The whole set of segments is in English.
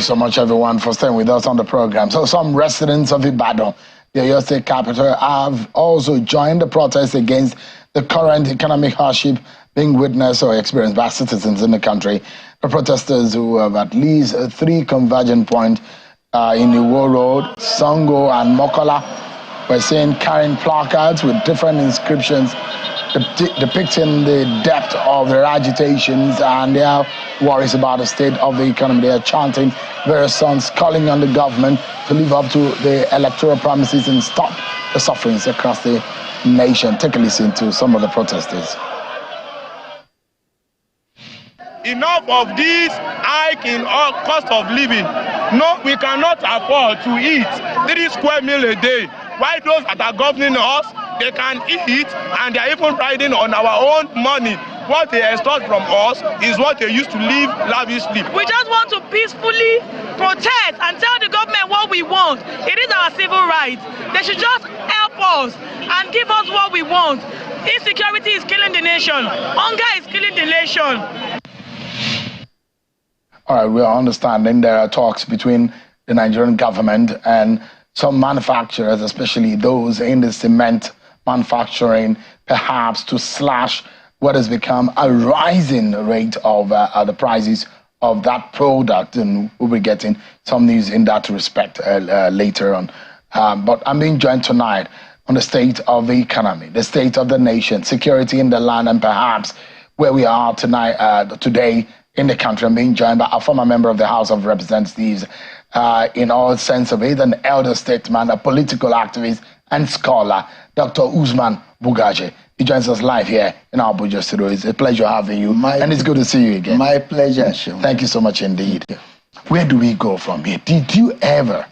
so much, everyone, for staying with us on the program. So some residents of Ibadan, the Oyo State capital, have also joined the protest against the current economic hardship being witnessed or experienced by citizens in the country. The protesters, who have at least 3 convergent points in Iwo Road, Sango, and Mokola, were seen carrying placards with different inscriptions depicting the depth of their agitations and their worries about the state of the economy. They are chanting various songs calling on the government to live up to the electoral promises and stop the sufferings across the nation. Take a listen to some of the protesters. Enough of this hike in cost of living. No, we cannot afford to eat 3 square meals a day. Why those that are governing us, they can eat and they are even riding on our own money. What they extort from us is what they used to live lavishly. We just want to peacefully protest and tell the government what we want. It is our civil right. They should just help us and give us what we want. Insecurity is killing the nation. Hunger is killing the nation. All right, we are understanding there are talks between the Nigerian government and some manufacturers, especially those in the cement manufacturing, perhaps to slash what has become a rising rate of the prices of that product. And we'll be getting some news in that respect later on. But I'm being joined tonight on the state of the economy, the state of the nation, security in the land, and perhaps where we are tonight, today in the country. I'm being joined by a former member of the House of Representatives, in all sense of it, an elder statesman, a political activist and scholar, Dr. Usman Bugaje. He joins us live here in our Abuja studio. It's a pleasure having you, and it's good to see you again. My pleasure, Sean. Thank you so much indeed. Where do we go from here? Did you ever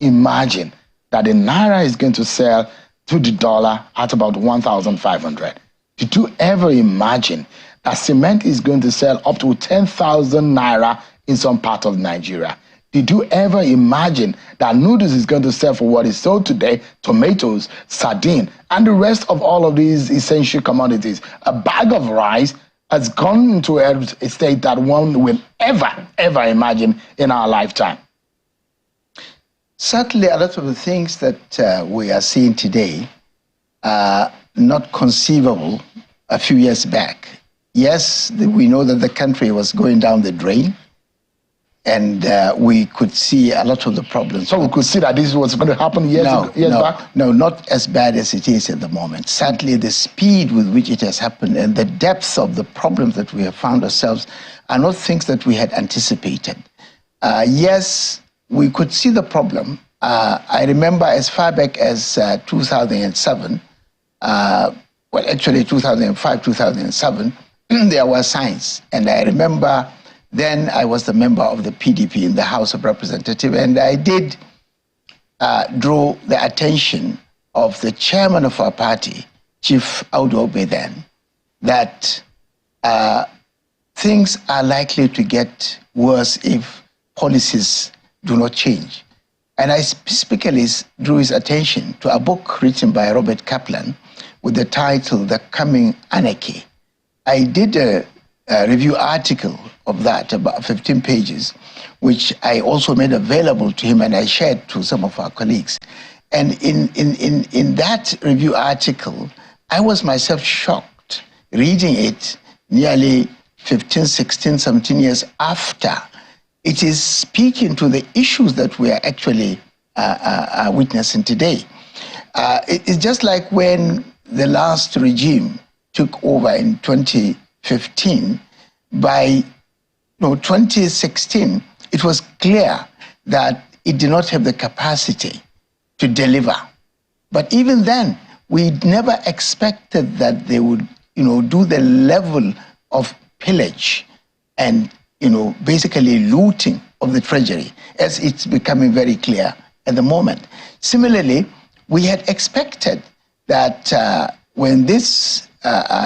imagine that the Naira is going to sell to the dollar at about 1,500? Did you ever imagine that cement is going to sell up to 10,000 Naira in some part of Nigeria? Did you ever imagine that noodles is going to sell for what is sold today, tomatoes, sardine, and the rest of all of these essential commodities? A bag of rice has gone into a state that one will ever imagine in our lifetime. Certainly, a lot of the things that we are seeing today are not conceivable a few years back. Yes, we know that the country was going down the drain, and we could see a lot of the problems. So we could see that this was going to happen years back? No, not as bad as it is at the moment. Sadly, the speed with which it has happened and the depth of the problems that we have found ourselves are not things that we had anticipated. Yes, we could see the problem. I remember as far back as 2007, well, actually 2005, 2007, there were signs. And I remember then I was the member of the PDP in the House of Representatives, and I did draw the attention of the chairman of our party, Chief Yobe then, that things are likely to get worse if policies do not change. And I specifically drew his attention to a book written by Robert Kaplan with the title, The Coming Anarchy. I did a review article of that, about 15 pages, which I also made available to him and I shared to some of our colleagues. And in that review article, I was myself shocked reading it nearly 15, 16, 17 years after. It is speaking to the issues that we are actually witnessing today. It's just like when the last regime took over in 2015, by 2016, it was clear that it did not have the capacity to deliver. But even then, we never expected that they would, do the level of pillage and, basically looting of the treasury, as it's becoming very clear at the moment. Similarly, we had expected that when this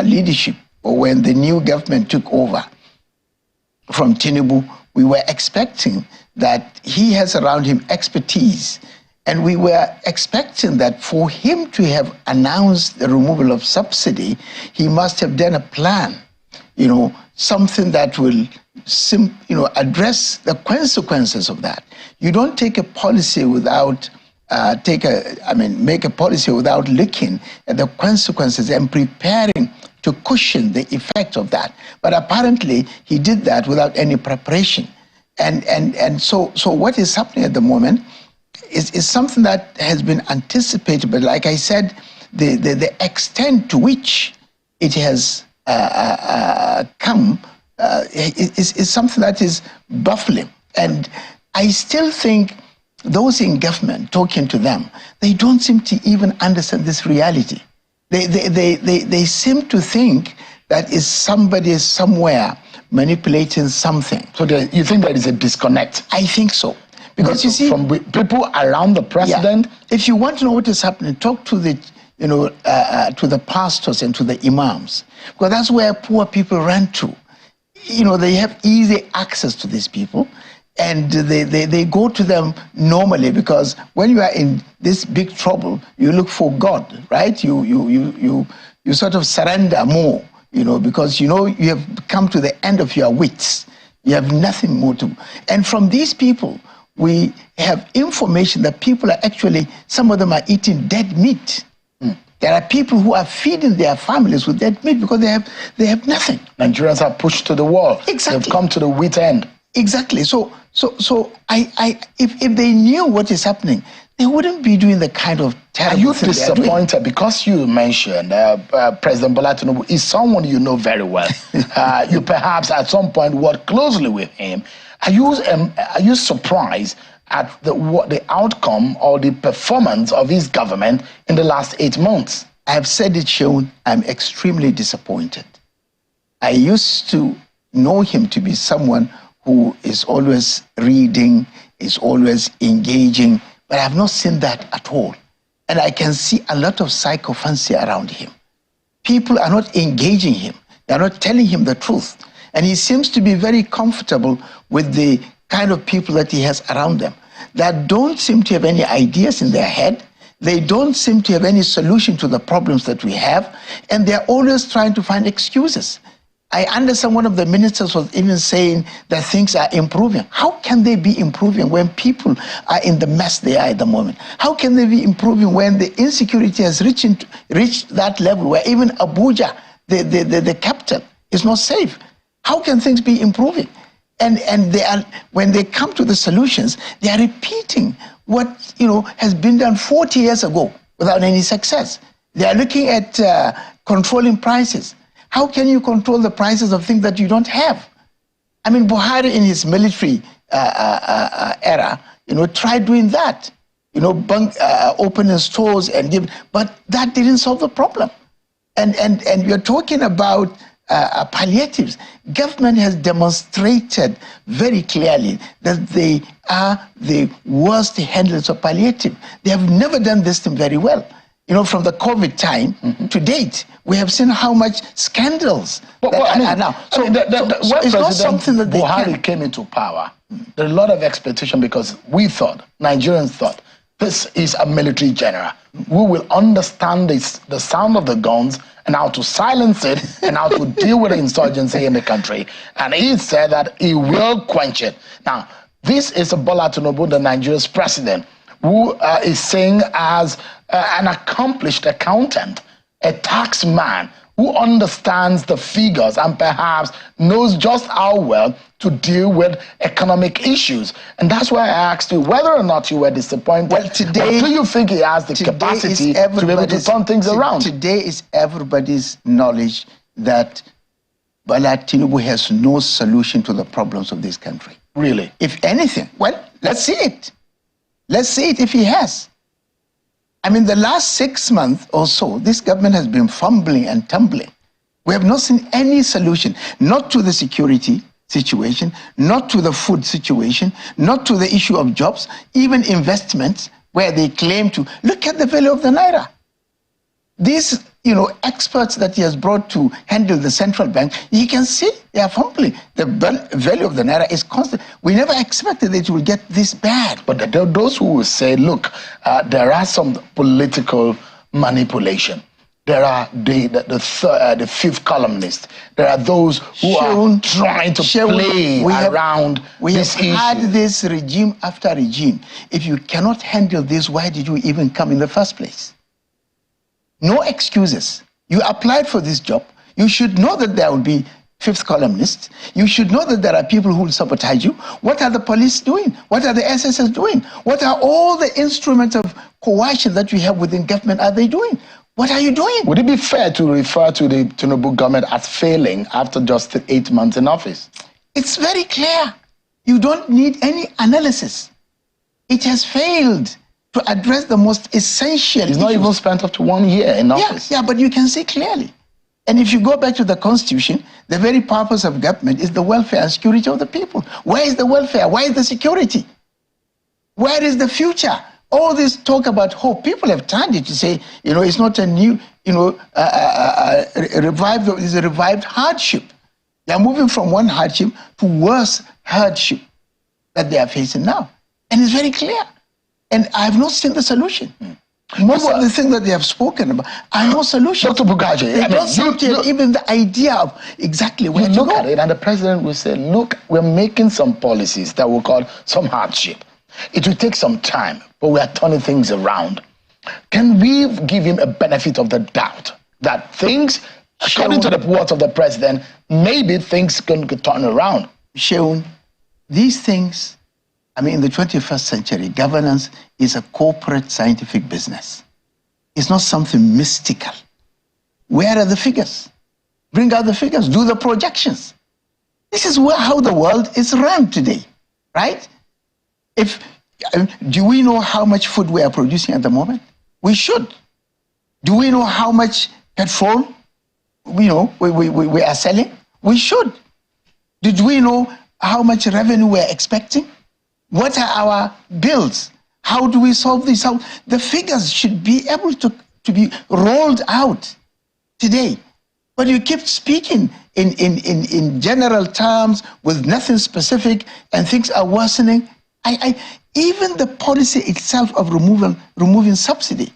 leadership, or when the new government took over from Tinubu, we were expecting that he has around him expertise. And we were expecting that for him to have announced the removal of subsidy, he must have done a plan, something that will address the consequences of that. You don't take a policy without make a policy without looking at the consequences and preparing to cushion the effect of that. But apparently, he did that without any preparation. And so what is happening at the moment is something that has been anticipated. But like I said, the extent to which it has come is something that is baffling. And I still think those in government, talking to them, they don't seem to even understand this reality. They seem to think that is somebody somewhere manipulating something. So you think there is a disconnect? I think so. Because you see, from people around the president. Yeah. If you want to know what is happening, talk to the to the pastors and to the imams, because that's where poor people run to. They have easy access to these people, and they go to them normally, because when you are in this big trouble, you look for God, right? You sort of surrender more, because you have come to the end of your wits. You have nothing more to. And from these people, we have information that people are actually, some of them are eating dead meat. There are people who are feeding their families with dead meat because they have nothing. Nigerians are pushed to the wall. Exactly. They've come to the wheat end. Exactly. So if they knew what is happening, they wouldn't be doing the kind of terrible thing. Are you disappointed? Because you mentioned President Bola Tinubu is someone you know very well. You perhaps at some point worked closely with him. Are you surprised at the outcome or the performance of his government in the last 8 months? I have said it, Sean, I'm extremely disappointed. I used to know him to be someone who is always reading, is always engaging, but I have not seen that at all. And I can see a lot of sycophancy around him. People are not engaging him. They are not telling him the truth. And he seems to be very comfortable with the kind of people that he has around them that don't seem to have any ideas in their head. They don't seem to have any solution to the problems that we have. And they're always trying to find excuses. I understand one of the ministers was even saying that things are improving. How can they be improving when people are in the mess they are at the moment? How can they be improving when the insecurity has reached that level where even Abuja, the capital, is not safe? How can things be improving? And when they come to the solutions, they are repeating what has been done 40 years ago without any success. They are looking at controlling prices. How can you control the prices of things that you don't have? I mean, Buhari in his military era, tried doing that. Opening stores and giving, but that didn't solve the problem. And you're talking about palliatives. Government has demonstrated very clearly that they are the worst handlers of palliative. They have never done this thing very well. From the COVID time to date, we have seen how much scandals are now. So it's not something that Buhari came into power. There are a lot of expectation because Nigerians thought, this is a military general who will understand the sound of the guns and how to silence it and how to deal with the insurgency in the country. And he said that he will quench it. Now, this is Bola Tinubu, the Nigeria's president, who is seen as an accomplished accountant, a tax man who understands the figures and perhaps knows just how well to deal with economic issues. And that's why I asked you whether or not you were disappointed. Well, today, or do you think he has the capacity to be able to turn things around? Today is everybody's knowledge that Bola Tinubu has no solution to the problems of this country. Really? If anything, well, let's see it. Let's see it if he has. I mean, the last 6 months or so, this government has been fumbling and tumbling. We have not seen any solution, not to the security situation, not to the food situation, not to the issue of jobs, even investments where they claim to. Look at the value of the naira. These, experts that he has brought to handle the central bank, you can see they are fumbling. The value of the naira is constant. We never expected that it would get this bad. But there are those who will say, look, there are some political manipulation. there are the fifth columnist. There are those who are trying to play around this issue. We have had this regime after regime. If you cannot handle this, why did you even come in the first place? No excuses. You applied for this job. You should know that there will be fifth columnists. You should know that there are people who will sabotage you. What are the police doing? What are the SSS doing? What are all the instruments of coercion that we have within government are they doing? What are you doing? Would it be fair to refer to the Tinubu government as failing after just 8 months in office? It's very clear. You don't need any analysis. It has failed to address the most essential It's not even spent up to 1 year in office. Yeah, but you can see clearly. And if you go back to the Constitution, the very purpose of government is the welfare and security of the people. Where is the welfare? Where is the security? Where is the future? All this talk about hope, people have turned it to say, it's not a new, it's a revived hardship. They are moving from one hardship to worse hardship that they are facing now. And it's very clear. And I have not seen the solution. Most of the things that they have spoken about are no solution. Dr. Bugaje, they don't seem to have even the idea of exactly where to go. Look at it, and the president will say, look, we're making some policies that will cause some hardship. It will take some time, but we are turning things around. Can we give him a benefit of the doubt that things, according to the words of the president, maybe things can turn around? Sheun, these things, in the 21st century, governance is a corporate scientific business. It's not something mystical. Where are the figures? Bring out the figures, do the projections. This is how the world is run today, right? Do we know how much food we are producing at the moment? We should. Do we know how much petrol we are selling? We should. Did we know how much revenue we are expecting? What are our bills? How do we solve this? The figures should be able to be rolled out today. But you keep speaking in general terms with nothing specific, and things are worsening. Even the policy itself of removing subsidy,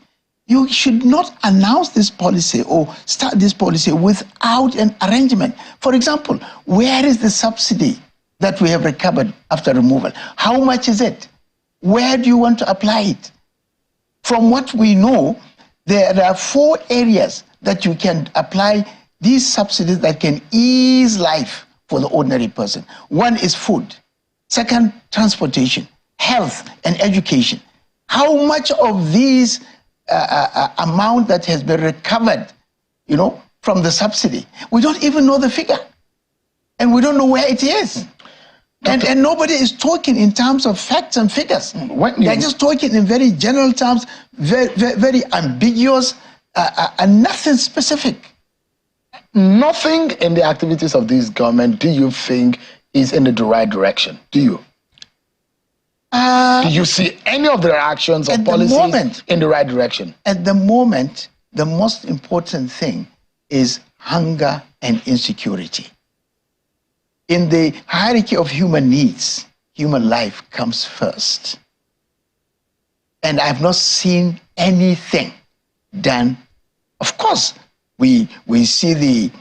you should not announce this policy or start this policy without an arrangement. For example, where is the subsidy that we have recovered after removal? How much is it? Where do you want to apply it? From what we know, there are 4 areas that you can apply these subsidies that can ease life for the ordinary person. One is food. Second, transportation, health, and education. How much of these amount that has been recovered, from the subsidy? We don't even know the figure. And we don't know where it is. And nobody is talking in terms of facts and figures. They're just talking in very general terms, very, very ambiguous, and nothing specific. Nothing in the activities of this government do you think is in the right direction? Do you? Do you see any of their actions or policies in the right direction? At the moment, the most important thing is hunger and insecurity. In the hierarchy of human needs, human life comes first. And I've not seen anything done. Of course, we see the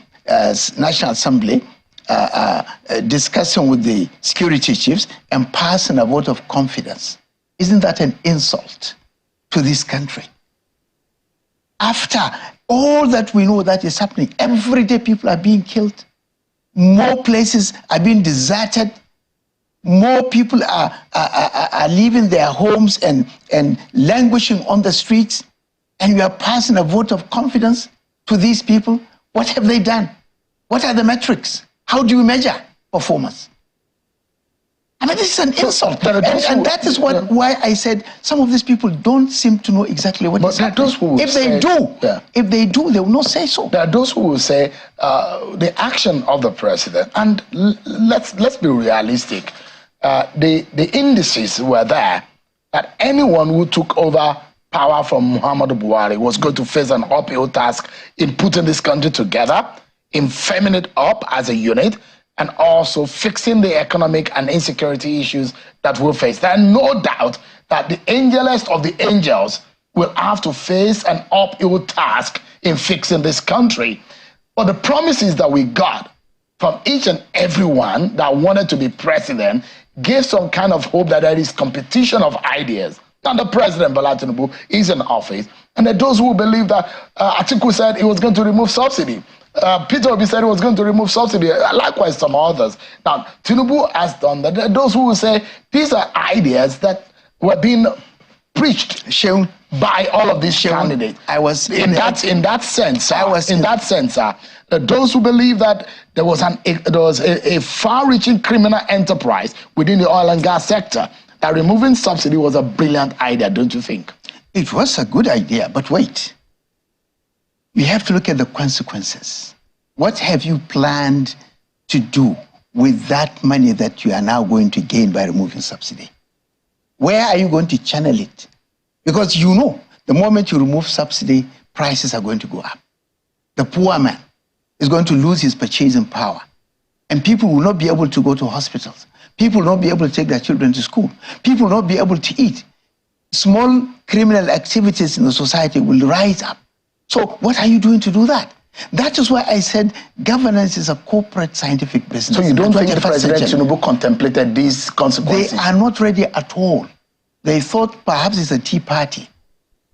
National Assembly discussing with the security chiefs and passing a vote of confidence. Isn't that an insult to this country? After all that we know that is happening, every day people are being killed. More places are being deserted. More people are leaving their homes and languishing on the streets. And we are passing a vote of confidence to these people. What have they done? What are the metrics? How do you measure performance? This is an insult. And that is why I said some of these people don't seem to know exactly what is happening. If they do, they will not say so. There are those who will say the action of the president, and let's be realistic, the indices were there that anyone who took over power from Muhammadu Buhari was going to face an uphill task in putting this country together, in firming it up as a unit, and also fixing the economic and insecurity issues that we'll face. There are no doubt that the angelest of the angels will have to face an uphill task in fixing this country. But the promises that we got from each and everyone that wanted to be president gave some kind of hope that there is competition of ideas. Now the president, Bola Tinubu, is in office, and there are those who believe that Atiku said he was going to remove subsidy. Peter Obi said he was going to remove subsidy. Likewise, some others. Now, Tinubu has done that. There are those who will say these are ideas that were being preached by all of these candidates. I was in that sense. Those who believe that there was a far-reaching criminal enterprise within the oil and gas sector, that removing subsidy was a brilliant idea, don't you think? It was a good idea, but wait. We have to look at the consequences. What have you planned to do with that money that you are now going to gain by removing subsidy? Where are you going to channel it? Because you know, the moment you remove subsidy, prices are going to go up. The poor man is going to lose his purchasing power. And people will not be able to go to hospitals. People will not be able to take their children to school. People will not be able to eat. Small criminal activities in the society will rise up. So what are you doing to do that? That is why I said governance is a corporate scientific business. So you don't think the President Tinubu contemplated these consequences? They are not ready at all. They thought perhaps it's a tea party.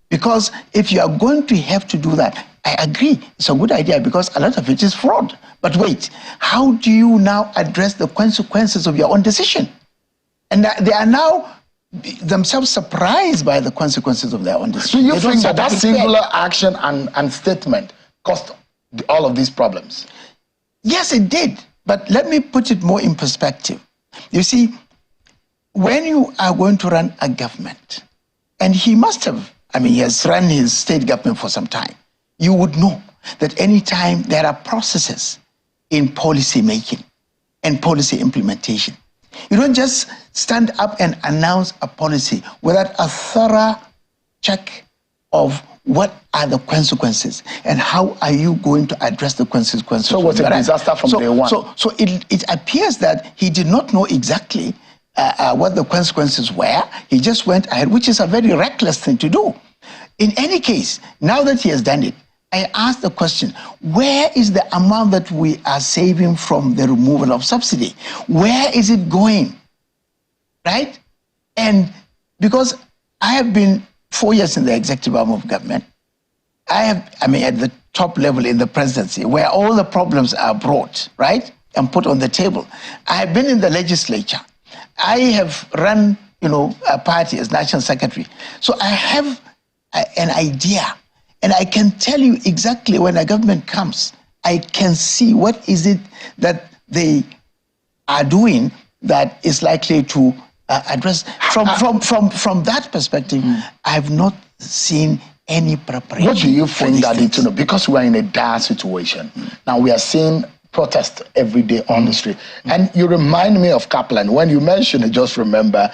Because if you are going to have to do that, I agree, it's a good idea because a lot of it is fraud. But wait, how do you now address the consequences of your own decision? And they are now themselves surprised by the consequences of their own decision. Do you think that singular action and statement caused all of these problems? Yes, it did. But let me put it more in perspective. You see, when you are going to run a government, and he must have, he has run his state government for some time, you would know that anytime there are processes in policy making and policy implementation, you don't just stand up and announce a policy without a thorough check of what are the consequences and how are you going to address the consequences. So it was a disaster from day one. So it appears that he did not know exactly what the consequences were. He just went ahead, which is a very reckless thing to do. In any case, now that he has done it, I asked the question, where is the amount that we are saving from the removal of subsidy? Where is it going? Right? And because I have been 4 years in the executive arm of government, at the top level in the presidency, where all the problems are brought, right, and put on the table. I have been in the legislature. I have run, a party as national secretary. So I have an idea. And I can tell you exactly when a government comes, I can see what is it that they are doing that is likely to address. From that perspective, I have not seen any preparation. What do you think that because we are in a dire situation, now we are seeing protests every day on the street. And you remind me of Kaplan. When you mentioned it, just remember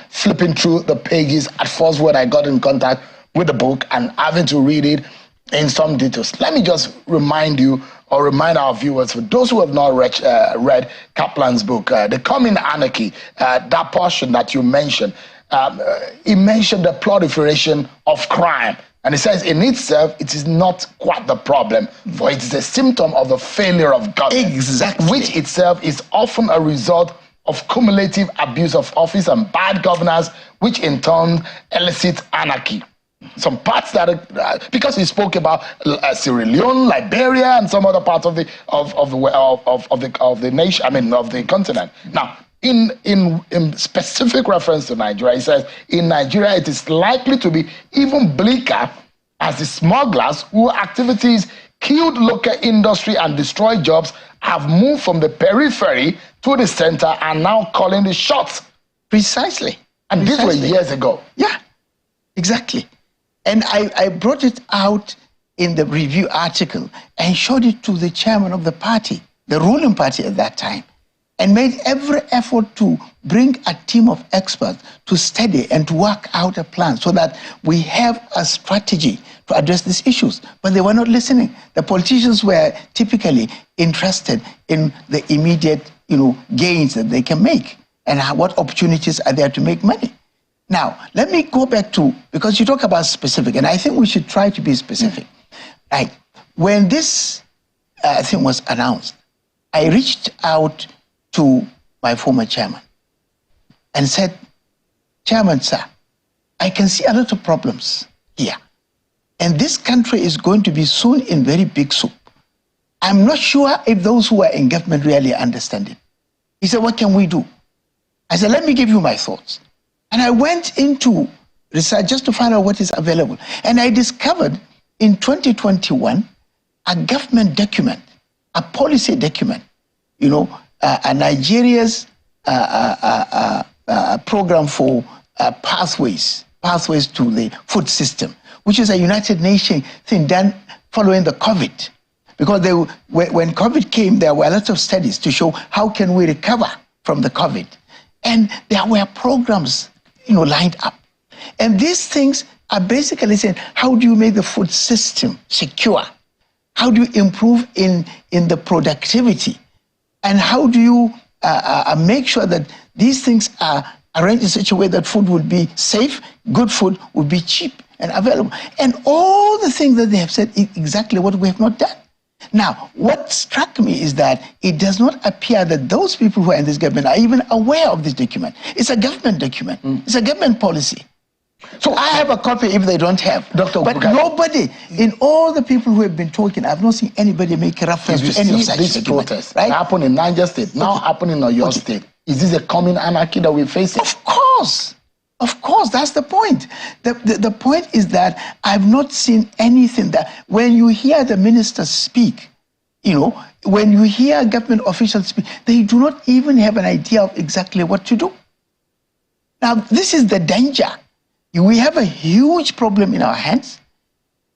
flipping through the pages at first when I got in contact with the book and having to read it in some details. Let me just remind you or remind our viewers, for those who have not read Kaplan's book, The Coming Anarchy, that portion that you mentioned, he mentioned the proliferation of crime. And he says, in itself, it is not quite the problem, for it is a symptom of the failure of government. Exactly. Which itself is often a result of cumulative abuse of office and bad governance, which in turn elicits anarchy. Some parts that, because he spoke about Sierra Leone, Liberia, and some other parts of the nation, of the continent. Now, in specific reference to Nigeria, he says, in Nigeria, it is likely to be even bleaker as the smugglers whose activities killed local industry and destroyed jobs have moved from the periphery to the center and now calling the shots. Precisely. And these were years ago. Yeah, exactly. And I brought it out in the review article and showed it to the chairman of the party, the ruling party at that time, and made every effort to bring a team of experts to study and to work out a plan so that we have a strategy to address these issues. But they were not listening. The politicians were typically interested in the immediate, gains that they can make and what opportunities are there to make money. Now, let me go back to, because you talk about specific, and I think we should try to be specific. Right. When this thing was announced, I reached out to my former chairman and said, Chairman, sir, I can see a lot of problems here. And this country is going to be soon in very big soup. I'm not sure if those who are in government really understand it. He said, what can we do? I said, let me give you my thoughts. And I went into research just to find out what is available. And I discovered in 2021 a government document, a policy document, Nigeria's program for pathways to the food system, which is a United Nations thing done following the COVID. Because when COVID came, there were a lot of studies to show how can we recover from the COVID. And there were programs, lined up. And these things are basically saying, how do you make the food system secure? How do you improve in the productivity? And how do you make sure that these things are arranged in such a way that food would be safe, good food would be cheap and available? And all the things that they have said is exactly what we have not done. Now, what struck me is that it does not appear that those people who are in this government are even aware of this document. It's a government document. It's a government policy. So I have a copy if they don't have. Dr. But Bugaje, nobody, in all the people who have been talking, I've not seen anybody make a reference to any of such this protest, right? Happened in Niger State, now happening in Yobe State. Is this a coming anarchy that we're facing? Of course. Of course, that's the point. The point is that I've not seen anything that when you hear the ministers speak, when you hear government officials speak, they do not even have an idea of exactly what to do. Now, this is the danger. We have a huge problem in our hands.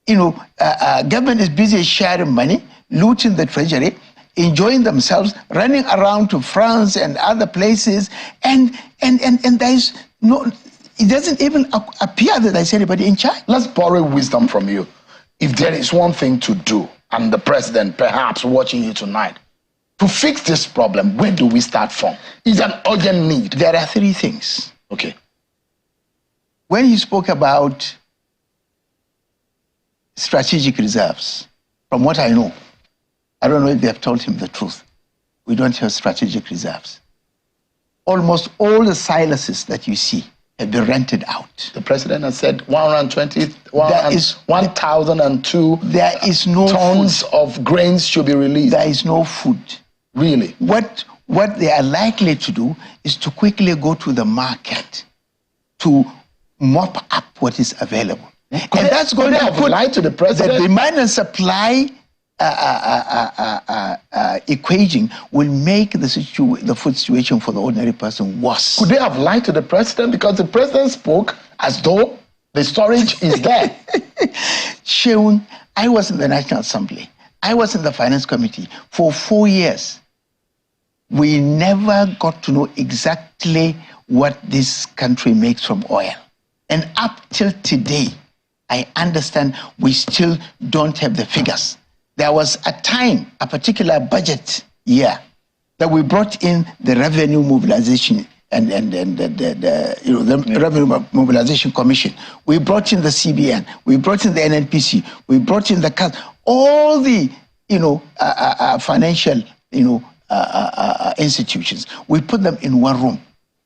Government is busy sharing money, looting the treasury, enjoying themselves, running around to France and other places, and there is no. It doesn't even appear that there's anybody in charge. Let's borrow wisdom from you. If there is one thing to do, and the president perhaps watching you tonight, to fix this problem, where do we start from? It's an urgent need. There are three things. Okay. When he spoke about strategic reserves, from what I know, I don't know if they have told him the truth. We don't have strategic reserves. Almost all the silos that you see have been rented out. The president has said 1,002 there is no tons food. Of grains should be released. There is no food. Really? What they are likely to do is to quickly go to the market to mop up what is available. And that's going to put lied to the president. The demand and supply equation will make the food situation for the ordinary person worse. Could they have lied to the president? Because the president spoke as though the storage is there. Sheung, I was in the National Assembly. I was in the Finance Committee for 4 years. We never got to know exactly what this country makes from oil. And up till today, I understand we still don't have the figures. There was a time, a particular budget year, that we brought in the Revenue Mobilization and the Revenue Mobilization Commission. We brought in the CBN. We brought in the NNPC. We brought in the CAS. All the financial institutions. We put them in one room.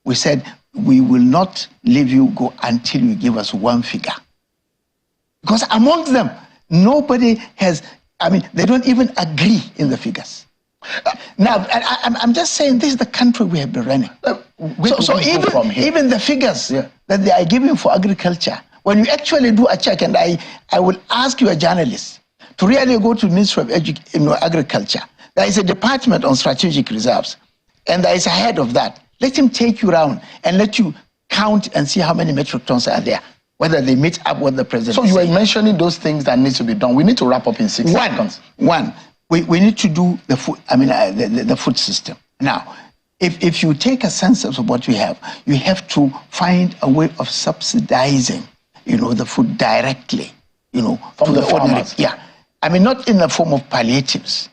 We said we will not leave you go until you give us one figure. Because amongst them, nobody has. They don't even agree in the figures. Now, I'm just saying this is the country we have been running. So even the figures that they are giving for agriculture, when you actually do a check, and I will ask you, a journalist, to really go to the Ministry of Agriculture. There is a department on strategic reserves, and there is a head of that. Let him take you around and let you count and see how many metric tons are there, whether they meet up with the president. So you were mentioning those things that need to be done. We need to wrap up in 6 seconds. One, we need to do the food. The food system. Now, if you take a census of what we have, you have to find a way of subsidizing, the food directly, from the farmers. Yeah, not in the form of palliatives.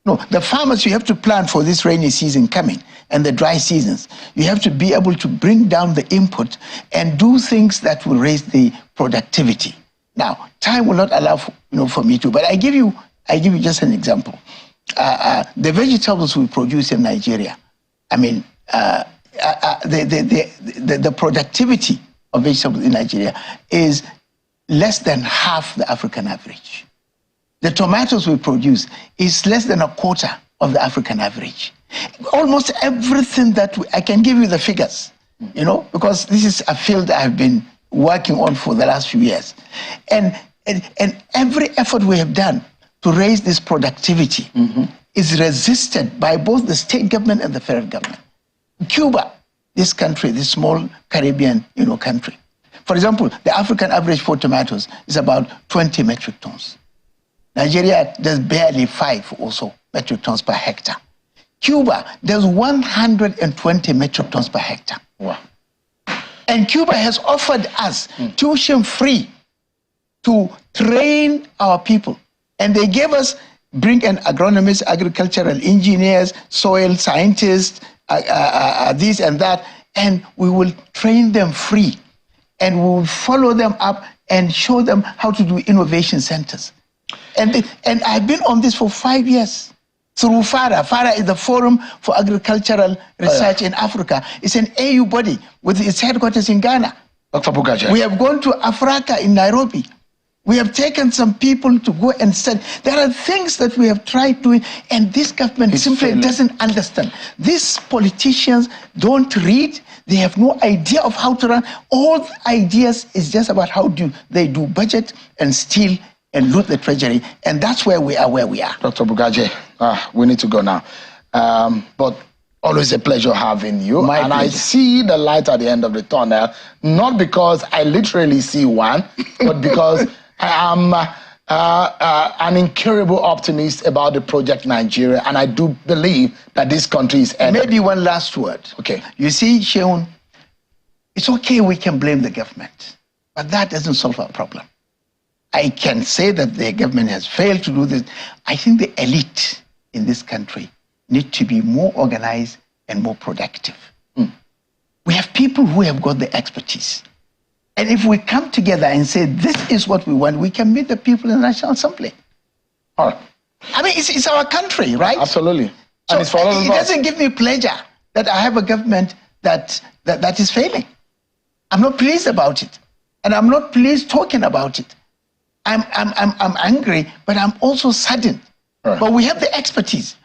No, the farmers, you have to plan for this rainy season coming and the dry seasons. You have to be able to bring down the input and do things that will raise the productivity. Now, time will not allow for me to, but I give you just an example. The vegetables we produce in Nigeria, I mean, the productivity of vegetables in Nigeria is less than half the African average. The tomatoes we produce is less than a quarter of the African average. Almost everything that I can give you the figures, because this is a field I've been working on for the last few years. And every effort we have done to raise this productivity is resisted by both the state government and the federal government. Cuba, this country, this small Caribbean country, for example, the African average for tomatoes is about 20 metric tons. Nigeria does barely 5 or so metric tons per hectare. Cuba does 120 metric tons per hectare. Wow. And Cuba has offered us tuition free to train our people. And they gave us, bring in agronomists, agricultural engineers, soil scientists, this and that, and we will train them free. And we will follow them up and show them how to do innovation centers. And I've been on this for 5 years through FARA. FARA is the Forum for Agricultural Research in Africa. It's an AU body with its headquarters in Ghana. Dr. Bugaje. We have gone to Africa in Nairobi. We have taken some people to go and study. There are things that we have tried doing, and this government simply doesn't understand. These politicians don't read. They have no idea of how to run. All the ideas is just about how do they do budget and steal and loot the treasury. And that's where we are where we are. Dr. Bugaje, we need to go now. But always a pleasure having you. My and pleasure. I see the light at the end of the tunnel, not because I literally see one, but because I am an incurable optimist about the project Nigeria, and I do believe that this country is ended. Maybe one last word. Okay. You see, Sheun, it's okay we can blame the government, but that doesn't solve our problem. I can say that the government has failed to do this. I think the elite in this country need to be more organized and more productive. We have people who have got the expertise. And if we come together and say, this is what we want, we can meet the people in the National Assembly. All right. I mean, it's our country, right? Absolutely. So And it's for all of it us. doesn't give me pleasure that I have a government that is failing. I'm not pleased about it. And I'm not pleased talking about it. I'm angry, but I'm also saddened. Right. But we have the expertise.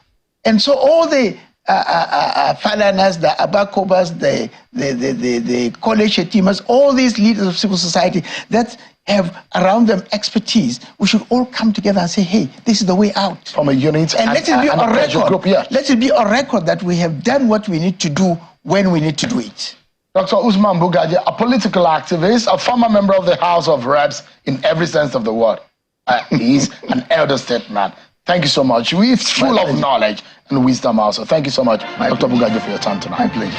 And so all the Falanas, the Abakobas, the college teamers, all these leaders of civil society that have around them expertise, we should all come together and say, hey, this is the way out. From a unit and let it be on record. Group, yeah. Let it be on record that we have done what we need to do when we need to do it. Dr. Usman Bugaje, a political activist, a former member of the House of Reps in every sense of the word. He's an elder statesman. Thank you so much. He's full of knowledge and wisdom also. Thank you so much, Dr. Bugaje, for your time tonight. My pleasure.